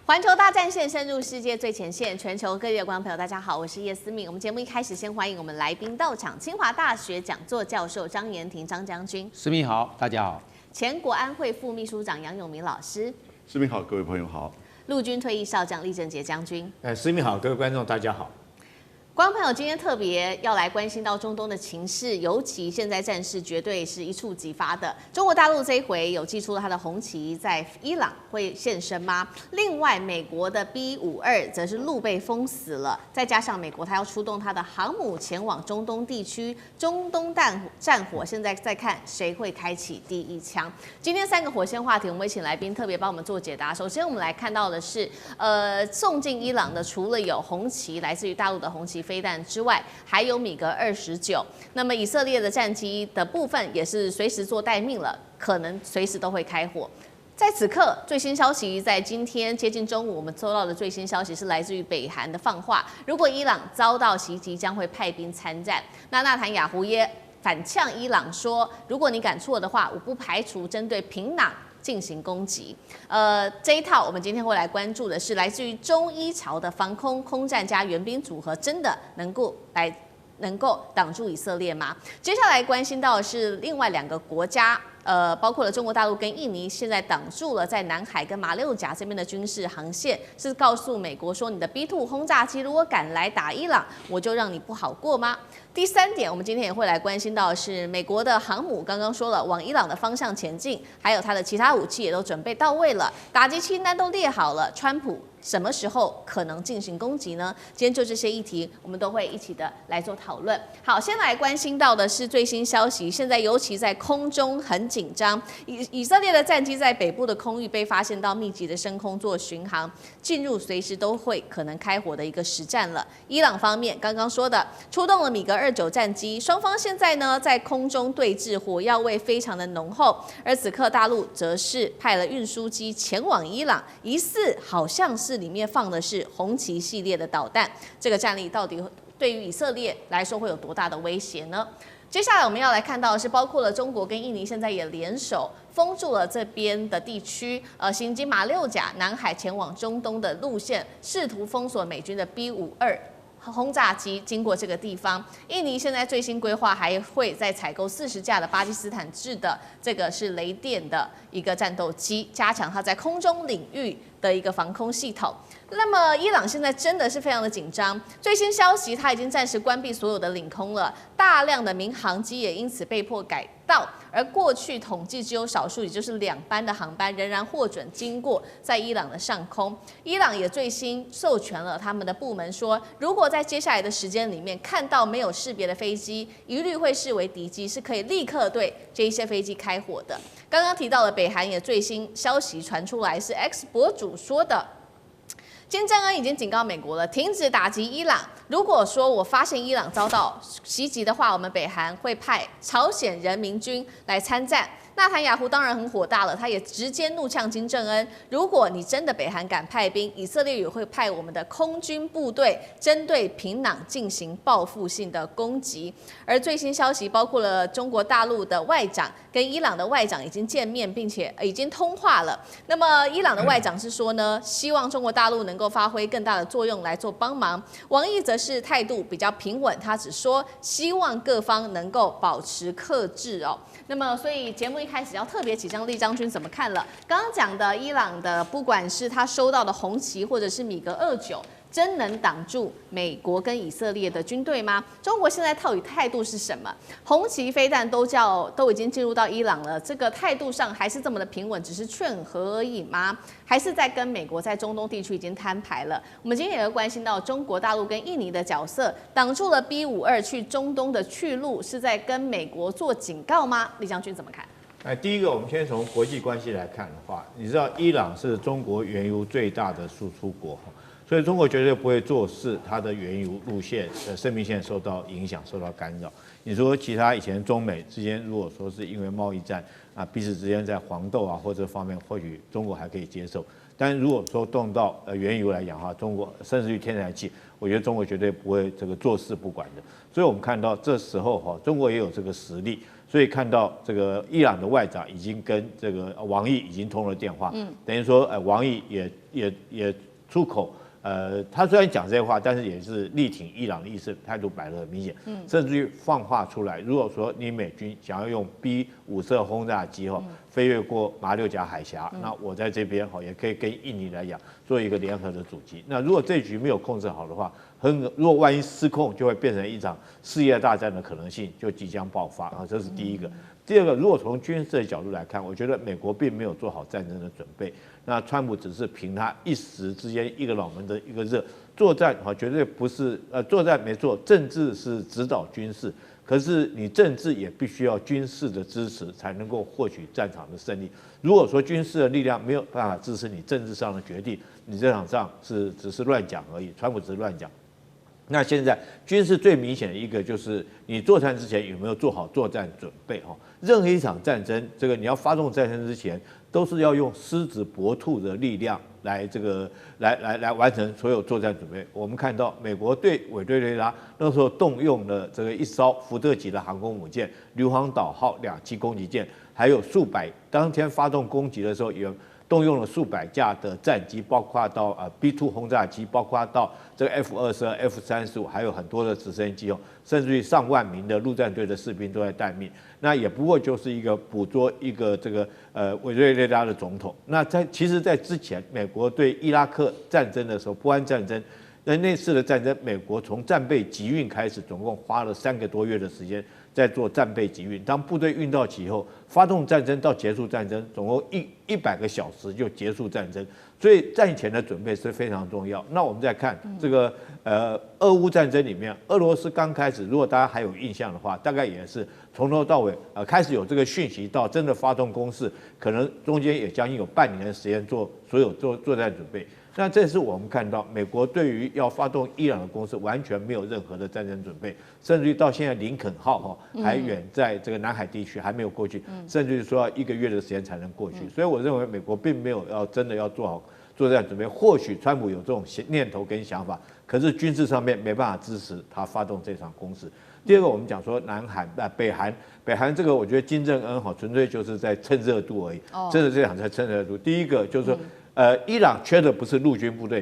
環球大戰線深入世界最前線，全球各地的觀眾朋友，大家好，我是葉思敏。我們節目一開始，先歡迎我們來賓到場，清華大學講座教授張妍婷張將軍。思敏好，大家好。前國安會副秘書長楊永明老師。思敏好，各位朋友好。陸軍退役少將李正傑將軍。思敏好，各位觀眾大家好。觀眾朋友，今天特別要來關心到中東的情勢，尤其現在戰事絕對是一觸即發的。中國大陸這一回有祭出了他的紅旗，在伊朗會現身嗎？另外，美國的 B-52則是路被封死了，再加上美國他要出動他的航母前往中東地區，中東戰火現在在看誰會開啟第一槍。今天3個火線話題，我們會請來賓特別幫我們做解答。首先，我們來看到的是，送進伊朗的除了有紅旗，來自於大陸的紅旗飛彈之外，還有米格29。那麼以色列的戰機的部分也是隨時做待命了，可能隨時都會開火。在此刻，最新消息在今天接近中午，我們收到的最新消息是來自於北韓的放話，如果伊朗遭到襲擊，將會派兵參戰。那納坦雅胡也反嗆伊朗說，如果你敢錯的話，我不排除針對平壤進行攻擊。這一套我們今天會來關注的是來自於中伊朝的防空空戰加援兵組合，真的能夠擋住以色列嗎？接下來關心到的是另外2個國家。包括了中國大陸跟印尼，現在擋住了在南海跟馬六甲這邊的軍事航線，是告訴美國說，你的 B-2 轟炸機如果敢來打伊朗，我就讓你不好過嗎？第3點，我們今天也會來關心到的是美國的航母，剛剛說了往伊朗的方向前進，還有它的其他武器也都準備到位了，打擊清單都列好了，川普什麼時候可能進行攻擊呢？今天就這些議題，我們都會一起的來做討論。好，先來關心到的是最新消息，現在尤其在空中很緊張，以色列的戰機在北部的空域被發現到密集的升空做巡航，進入隨時都會可能開火的一個實戰了。伊朗方面剛剛說的，出動了米格29戰機，雙方現在呢在空中對峙，火藥味非常的濃厚。而此刻大陸則是派了運輸機前往伊朗，疑似好像是裡面放的是紅旗系列的導彈，這個戰力到底對於以色列來說會有多大的威脅呢？接下來我們要來看到的是，包括了中國跟印尼現在也聯手封住了這邊的地區，行經馬六甲、南海前往中東的路線，試圖封鎖美軍的 B-52轟炸機經過這個地方。印尼現在最新規劃還會再採購40架的巴基斯坦制的這個是雷電的一個戰鬥機，加強它在空中領域的一個防空系統。那麼伊朗現在真的是非常的緊張，最新消息它已經暫時關閉所有的領空了，大量的民航機也因此被迫改道，而過去統計只有少數，也就是2班的航班仍然獲准經過在伊朗的上空。伊朗也最新授權了他們的部門說，如果在接下來的時間裡面看到沒有識別的飛機，一律會視為敵機，是可以立刻對這一些飛機開火的。剛剛提到了北韓也最新消息傳出來，是 X 博主說的。金正恩已經警告美國了，停止打擊伊朗。如果說我發現伊朗遭到襲擊的話，我們北韓會派朝鮮人民軍來參戰。納坦雅胡當然很火大了，他也直接怒嗆金正恩：如果你真的北韓敢派兵，以色列也會派我們的空軍部隊針對平壤進行報復性的攻擊。而最新消息包括了中國大陸的外長跟伊朗的外長已經見面，並且已經通話了。那麼伊朗的外長是說呢，希望中國大陸能夠發揮更大的作用來做幫忙。王毅則是態度比較平穩，他只說希望各方能夠保持克制哦。那麼所以節目一開始要特別請教李將軍怎麼看了剛剛講的伊朗的，不管是他收到的紅旗或者是米格29，真能擋住美國跟以色列的軍隊嗎？中國現在到底態度是什麼？紅旗飛彈都已經進入到伊朗了，這個態度上還是這麼的平穩，只是勸和而已嗎？還是在跟美國在中東地區已經攤牌了？我們今天也會關心到中國大陸跟印尼的角色，擋住了 B-52去中東的去路，是在跟美國做警告嗎？李將軍怎麼看？第一個，我們先從國際關係來看的話，你知道伊朗是中國原油最大的輸出國，所以中國絕對不會坐視它的原油路線的生命線受到影響、受到干擾。你說其他以前中美之間，如果說是因為貿易戰彼此之間在黃豆或者方面，或許中國還可以接受。但如果說動到原油來講的話，中國甚至於天然氣，我覺得中國絕對不會這個坐視不管的。所以我們看到這時候中國也有這個實力，所以看到這個伊朗的外長已經跟這個王毅已經通了電話，等於說王毅也出口。他雖然講這些話，但是也是力挺伊朗的意思，態度擺得很明顯，甚至於放話出來，如果說你美軍想要用 B-5色轟炸機飛越過馬六甲海峽，那我在這邊也可以跟印尼來講做一個聯合的阻擊。那如果這局沒有控制好的話，如果萬一失控，就會變成一場世界大戰的可能性就即將爆發啊，這是第一個。第二個，如果從軍事的角度來看，我覺得美國並沒有做好戰爭的準備。那川普只是憑他一時之間一個腦門的一個熱，作戰絕對不是作戰沒錯，政治是指導軍事，可是你政治也必須要軍事的支持才能夠獲取戰場的勝利。如果說軍事的力量沒有辦法支持你政治上的決定，你這場仗只是亂講而已，川普只是亂講。那現在軍事最明顯的一個就是你作戰之前有沒有做好作戰準備哈？任何一場戰爭，這個你要發動戰爭之前，都是要用獅子搏兔的力量來完成所有作戰準備。我們看到美國對委內瑞拉那時候動用了這個一艘福特級的航空母艦“硫磺島號”2棲攻擊艦，還有數百當天發動攻擊的時候有。動用了數百架的戰機，包括到B-2轟炸機，包括到這個 F-22、F-35，還有很多的直升機甚至於上萬名的陸戰隊的士兵都在待命。那也不過就是一個捕捉一個這個委內瑞拉的總統。那其實，在之前美國對伊拉克戰爭的時候，波灣戰爭，那次的戰爭，美國從戰備集運開始，總共花了3個多月的時間。在做戰備集運，當部隊運到齊以後，發動戰爭到結束戰爭，總共100個小時就結束戰爭。所以戰前的準備是非常重要。那我們再看這個俄烏戰爭裡面，俄羅斯剛開始，如果大家還有印象的話，大概也是從頭到尾開始有這個訊息到真的發動攻勢，可能中間也將近有半年的時間做所有作戰準備。那這是我們看到美國對於要發動伊朗的攻勢完全沒有任何的戰爭準備，甚至於到現在林肯號還遠在這個南海地區還沒有過去，甚至於說要1個月的時間才能過去。所以我認為美國並沒有真的要做好作戰準備。或許川普有這種念頭跟想法，可是軍事上面沒辦法支持他發動這場攻勢。第二個，我們講說南韓北韓這個，我覺得金正恩純粹就是在蹭熱度而已，真的這場在蹭熱度。第一個就是說。伊朗缺的不是陸軍部隊，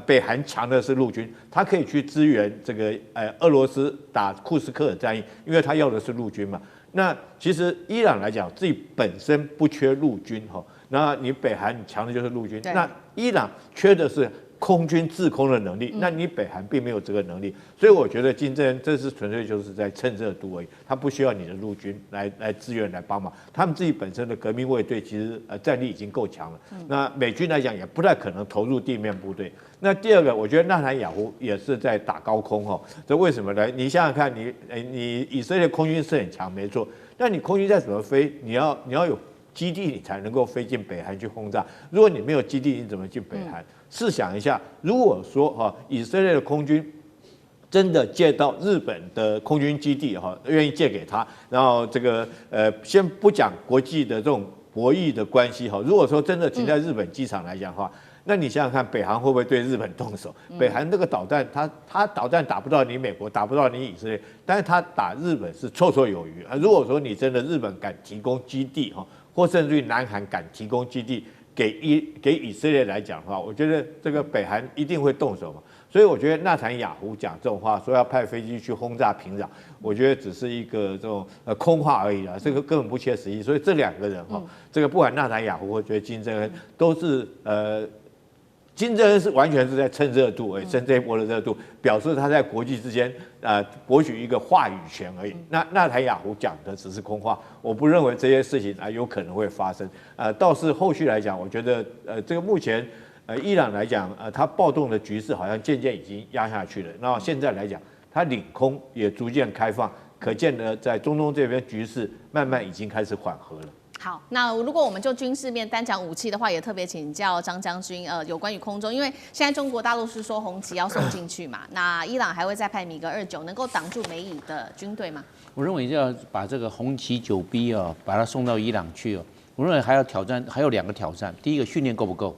北韓強的是陸軍，他可以去支援這個俄羅斯打庫斯克爾戰役，因為他要的是陸軍嘛。那其實伊朗來講，自己本身不缺陸軍哈，那你北韓你強的就是陸軍，那伊朗缺的是空軍制空的能力，那你北韓並沒有這個能力，所以我覺得金正恩這是純粹就是在蹭熱度而已，他不需要你的陸軍來支援來幫忙，他們自己本身的革命衛隊其實戰力已經夠強了，那美軍來講也不太可能投入地面部隊。那第二個，我覺得納坦雅胡也是在打高空哈，這為什麼呢？你想想看，你以色列空軍是很強沒錯，那你空軍再怎麼飛，你要有基地你才能夠飛進北韓去轟炸，如果你沒有基地，你怎麼進北韓？試想一下，如果說以色列的空軍真的借到日本的空軍基地願意借給他，然後這個先不講國際的這種博弈的關係如果說真的停在日本機場來講的話，那你想想看，北韓會不會對日本動手？北韓那個導彈，他導彈打不到你美國，打不到你以色列，但是他打日本是綽綽有餘。如果說你真的日本敢提供基地或甚至於南韓敢提供基地給以色列來講的話，我覺得這個北韓一定會動手嘛。所以我覺得納坦雅胡講這種話，說要派飛機去轟炸平壤，我覺得只是一個這種空話而已啦，這個根本不切實際。所以這兩個人這個不管納坦雅胡或覺得金正恩都是金正恩是完全是在蹭熱度而已，蹭這一波的熱度，表示他在國際之間博取一個話語權而已。那納坦雅胡講的只是空話，我不認為這些事情有可能會發生。倒是後續來講，我覺得這個目前伊朗來講，它暴動的局勢好像漸漸已經壓下去了。那現在來講，它領空也逐漸開放，可見呢，在中東這邊局勢慢慢已經開始緩和了。好，那如果我們就軍事面單講武器的話，也特別請教張將軍，有關於空中，因為現在中國大陸是說紅旗要送進去嘛，那伊朗還會再派米格29，能夠擋住美以的軍隊嗎？我認為要把這個紅旗9B把它送到伊朗去我認為還要挑戰，還有2個挑戰。第一個，訓練夠不夠？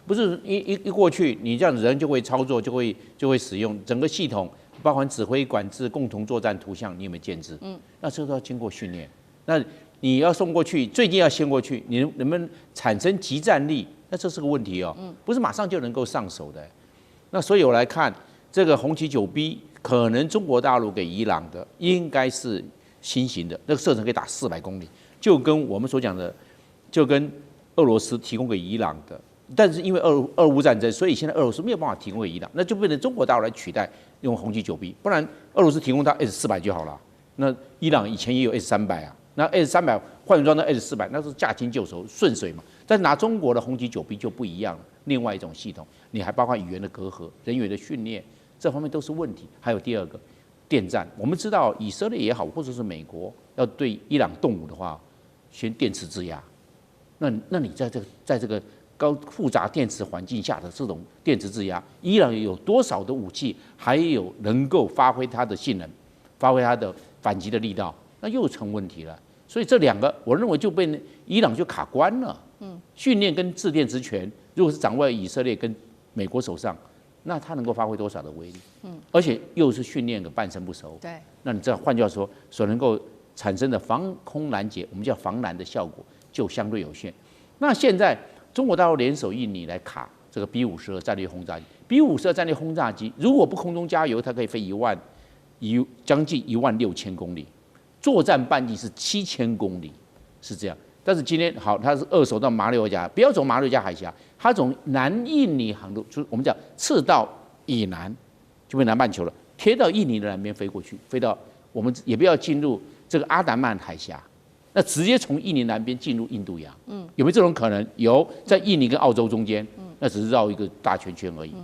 不是一過去，你這樣子人就會操作，就會使用整個系統，包含指揮、管制、共同作戰圖像，你有沒有建制？那這都要經過訓練。那你要送過去，最近要先過去，你能不能產生即戰力？那這是個問題哦，不是馬上就能夠上手的。那所以我來看這個紅旗 9B， 可能中國大陸給伊朗的應該是新型的，那個射程可以打400公里，就跟我們所講的，就跟俄羅斯提供給伊朗的。但是因為俄烏戰爭，所以現在俄羅斯沒有辦法提供給伊朗，那就變成中國大陸來取代用紅旗 9B， 不然俄羅斯提供它 S400就好了。那伊朗以前也有 S300啊，那 S300換裝到 S400， 那是驾輕就熟，順水嘛。但拿中國的紅旗 9B 就不一樣了，另外一種系統，你還包括語言的隔閡、人員的訓練，這方面都是問題。還有第二個，電戰，我們知道以色列也好，或者是美國要對伊朗動武的話，先電磁制壓。那你在這個高複雜電磁環境下的這種電磁制壓，伊朗有多少的武器還有能夠發揮它的性能，發揮它的反擊的力道，那又成問題了。所以這兩個，我認為就被伊朗就卡關了。訓練跟制電之權，如果是掌握在以色列跟美國手上，那它能夠發揮多少的威力？而且又是訓練個半生不熟。對，那你這換句話說，所能夠產生的防空攔截，我們叫防攔的效果就相對有限。那現在中國大陸聯手印尼來卡這個 B52戰略轟炸機。B52戰略轟炸機如果不空中加油，它可以飛將近16000公里，作戰半徑是7000公里，是這樣。但是今天好，它是二手到馬六甲，不要走馬六甲海峽，它從南印尼航路，就是我們講赤道以南，就被南半球了，貼到印尼的南邊飛過去，飛到我們也不要進入這個阿達曼海峽，那直接從印尼南邊進入印度洋。有沒有這種可能？有，在印尼跟澳洲中間，那只是繞一個大圈圈而已。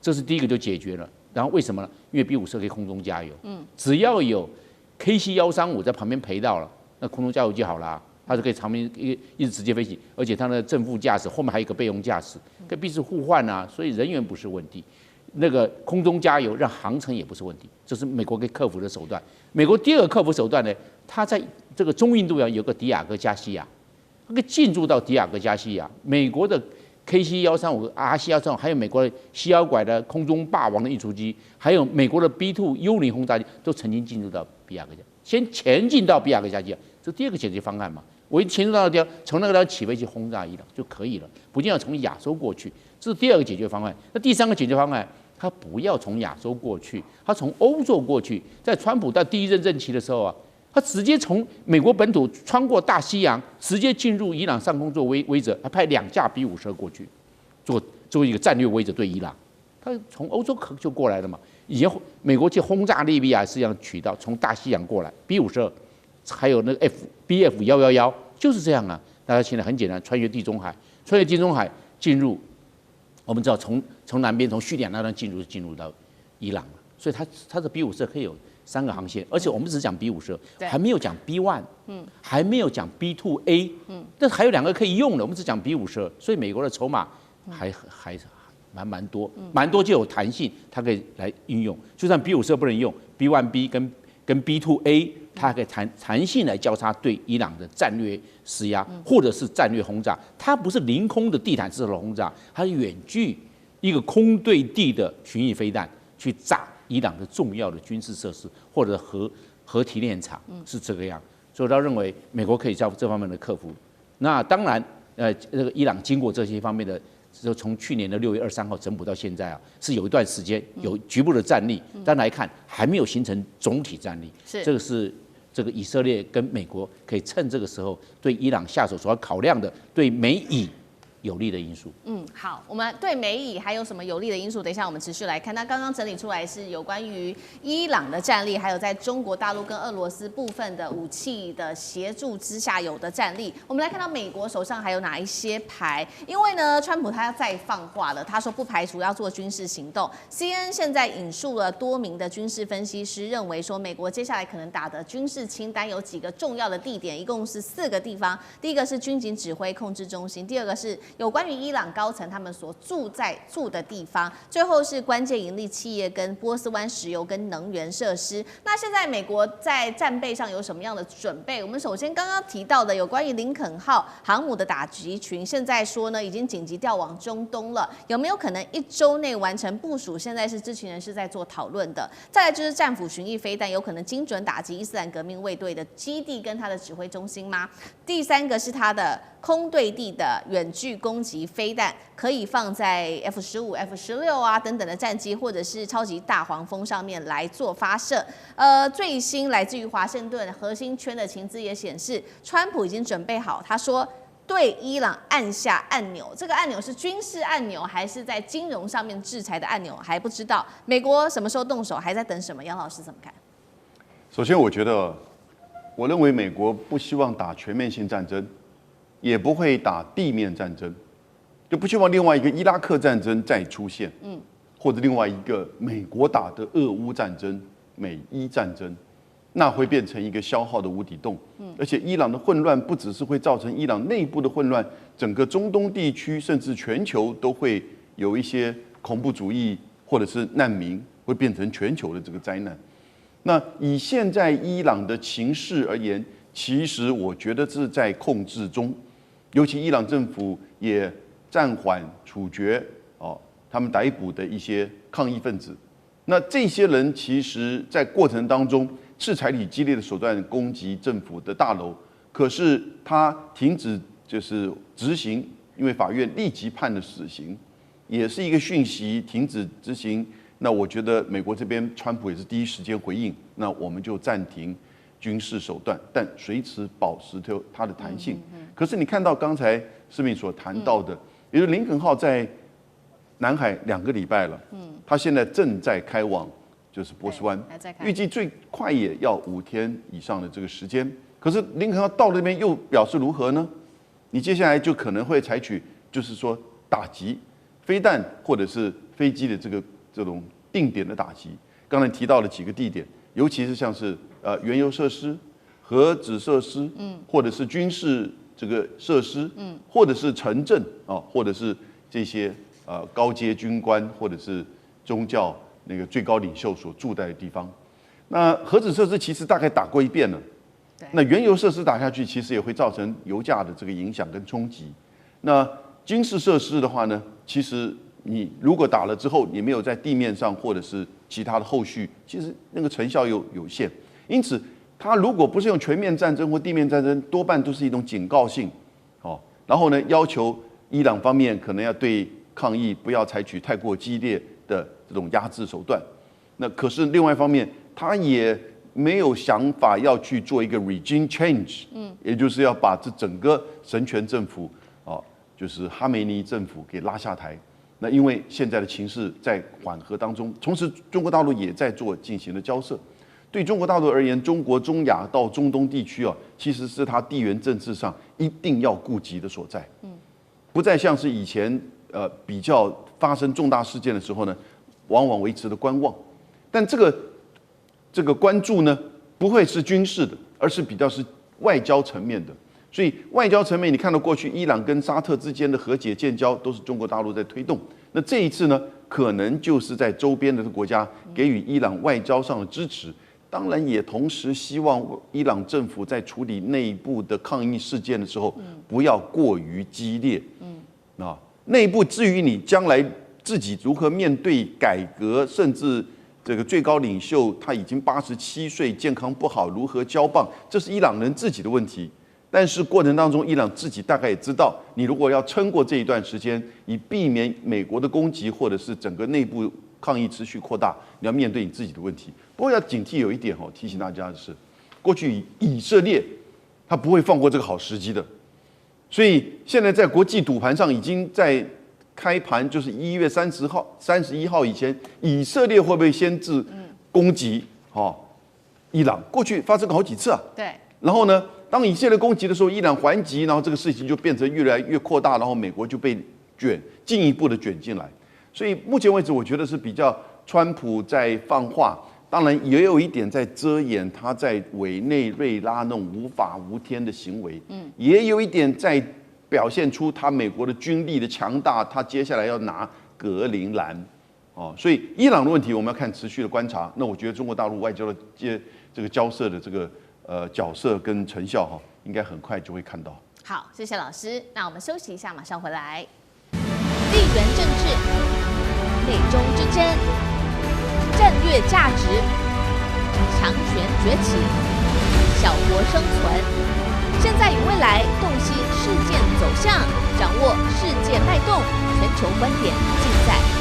這是第一個就解決了。然後為什麼呢？因為 B52可以空中加油，只要有 KC-135在旁邊陪到了，那空中加油就好啦。它就可以长边一直直接飛行，而且它的正副駕駛後面還有一個備用駕駛，可以彼此互換啊，所以人員不是問題。那個空中加油讓航程也不是問題，這是美國可以克服的手段。美國第二個克服手段呢，它在這個中印度洋有個迪亞哥加西亞，它可以進駐到迪亞哥加西亞。美國的 KC-135、RC-135，还有美國的西摇拐的空中霸王的运輸機，還有美國的 B2 幽靈轟炸機，都曾經進入到比亞哥加，先前進到比亞哥加西亞，這第二個解決方案嘛。我一前進到那地方，從那個地方起飛去轟炸伊朗就可以了，不一定要從亞洲過去，這是第二個解決方案。那第三個解決方案，他不要從亞洲過去，他從歐洲過去。在川普到第一任任期的時候啊，他直接從美國本土穿過大西洋，直接進入伊朗上空做威懾，他派2架 B52過去，做一個戰略威懾對伊朗。他從歐洲就過來了嘛。以前美國去轟炸利比亞是這樣取道，從大西洋過來 B52。還有那個BF111就是這樣啊！大家現在很簡單，穿越地中海進入，我們知道從南邊從敘利亞那邊進入到伊朗了，所以它的 B52可以有3個航線，而且我們只講 B52，還沒有講 B1，還沒有講 B2A，但還有2個可以用的，我們只講 B52，所以美國的籌碼還蠻多就有彈性，它可以來運用，就算 B52不能用 ，B1B 跟 B2A， 它可以彈性來交叉對伊朗的戰略施壓，或者是戰略轟炸。它不是凌空的地毯式的轟炸，它是遠距一個空對地的巡弋飛彈去炸伊朗的重要的軍事設施或者核提煉廠，是這個樣。所以他認為美國可以在這方面的克服。那當然，這個伊朗經過這些方面的。就從去年的6月23號整補到現在啊，是有一段時間有局部的戰力，但來看還沒有形成總體戰力。這個是這個以色列跟美國可以趁這個時候對伊朗下手所要考量的，對美以有利的因素。好，我們對美以還有什麼有利的因素？等一下我們持續來看。那剛剛整理出來是有關於伊朗的戰力，還有在中國大陸跟俄羅斯部分的武器的協助之下有的戰力。我們來看到美國手上還有哪一些牌？因為呢，川普他要再放話了，他說不排除要做軍事行動。CNN 現在引述了多名的軍事分析師，認為說美國接下來可能打的軍事清單有幾個重要的地點，一共是4個地方。第一個是軍警指揮控制中心，第二個是有關於伊朗高層他們所住的地方，最後是關鍵盈利企業跟波斯灣石油跟能源設施。那現在美國在戰備上有什麼樣的準備？我們首先剛剛提到的有關於林肯號航母的打擊群，現在說呢已經緊急調往中東了，有沒有可能1周內完成部署？現在是知情人士在做討論的。再來就是戰斧巡弋飛彈有可能精準打擊伊斯蘭革命衛隊的基地跟它的指揮中心嗎？第3個是它的空對地的遠距攻擊飛彈，可以放在 F-15、F-16啊等等的戰機，或者是超級大黃蜂上面來做發射。最新來自於華盛頓核心圈的情資也顯示，川普已經準備好，他說對伊朗按下按鈕，這個按鈕是軍事按鈕還是在金融上面制裁的按鈕還不知道。美國什麼時候動手，還在等什麼？楊老師怎麼看？首先，我認為美國不希望打全面性戰爭，也不會打地面戰爭，就不希望另外一個伊拉克戰爭再出現，或者另外一個美國打的俄烏戰爭、美伊戰爭，那會變成一個消耗的無底洞。而且伊朗的混亂不只是會造成伊朗內部的混亂，整個中東地區甚至全球都會有一些恐怖主義或者是難民，會變成全球的這個災難。那以現在伊朗的情勢而言，其實我覺得是在控制中，尤其伊朗政府也暫緩處決他們逮捕的一些抗議分子。那這些人其實在過程當中是採取激烈的手段攻擊政府的大樓，可是他停止就是執行，因為法院立即判了死刑，也是一個訊息，停止執行。那我覺得美國這邊川普也是第一時間回應，那我們就暫停軍事手段，但隨時保持它的彈性。可是你看到剛才世銘所談到的，也就是林肯號在南海2個禮拜了，它現在正在開往就是波斯灣，預計最快也要5天以上的這個時間。可是林肯號到那邊又表示如何呢？你接下來就可能會採取就是說打擊飛彈或者是飛機的這種定點的打擊。剛才提到了幾個地點，尤其是像是原油設施、核子設施，或者是軍事這個設施，或者是城鎮啊，或者是這些高階軍官或者是宗教那個最高領袖所住在的地方。那核子設施其實大概打過一遍了，那原油設施打下去，其實也會造成油價的這個影響跟衝擊。那軍事設施的話呢，其實你如果打了之後，你沒有在地面上或者是其他的後續，其實那個成效有限。因此，它如果不是用全面戰爭或地面戰爭，多半都是一種警告性，然後呢，要求伊朗方面可能要對抗議不要採取太過激烈的這種壓制手段。那可是另外一方面，他也沒有想法要去做一個 regime change，也就是要把這整個神權政府就是哈梅尼政府給拉下台。那因為現在的情勢在緩和當中，同時中國大陸也在進行了交涉。對中國大陸而言，中國中亞到中東地區其實是它地緣政治上一定要顧及的所在。不再像是以前比較發生重大事件的時候呢，往往維持了觀望。但這個關注呢，不會是軍事的，而是比較是外交層面的。所以外交層面，你看到過去伊朗跟沙特之間的和解建交，都是中國大陸在推動。那這一次呢，可能就是在周邊的國家給予伊朗外交上的支持，當然也同時希望伊朗政府在處理內部的抗議事件的時候，不要過於激烈。內部至於你將來自己如何面對改革，甚至這個最高領袖他已經87歲，健康不好，如何交棒，這是伊朗人自己的問題。但是過程當中，伊朗自己大概也知道，你如果要撐過這一段時間，以避免美國的攻擊或者是整個內部抗議持續擴大，你要面對你自己的問題。不過要警惕有一點提醒大家的是，過去以色列他不會放過這個好時機的，所以現在在國際賭盤上已經在開盤，就是1月31號以前，以色列會不會先制攻擊伊朗？過去發生過好幾次啊。對。然後呢，當以色列攻擊的時候，伊朗還擊，然後這個事情就變成越來越擴大，然後美國就被進一步的捲進來。所以目前為止，我覺得是比較川普在放話，當然也有一點在遮掩他在委內瑞拉那種無法無天的行為，也有一點在表現出他美國的軍力的強大，他接下来要拿格陵蘭，哦，所以伊朗的問題我們要看持續的觀察。那我覺得中國大陸外交的這個交涉的這個角色跟成效哈，應該很快就會看到。好，謝謝老師。那我們休息一下，馬上回來。地緣政治、美中之爭、戰略價值、強權崛起、小國生存，現在與未來，洞悉事件走向，掌握世界脈動，全球觀點盡在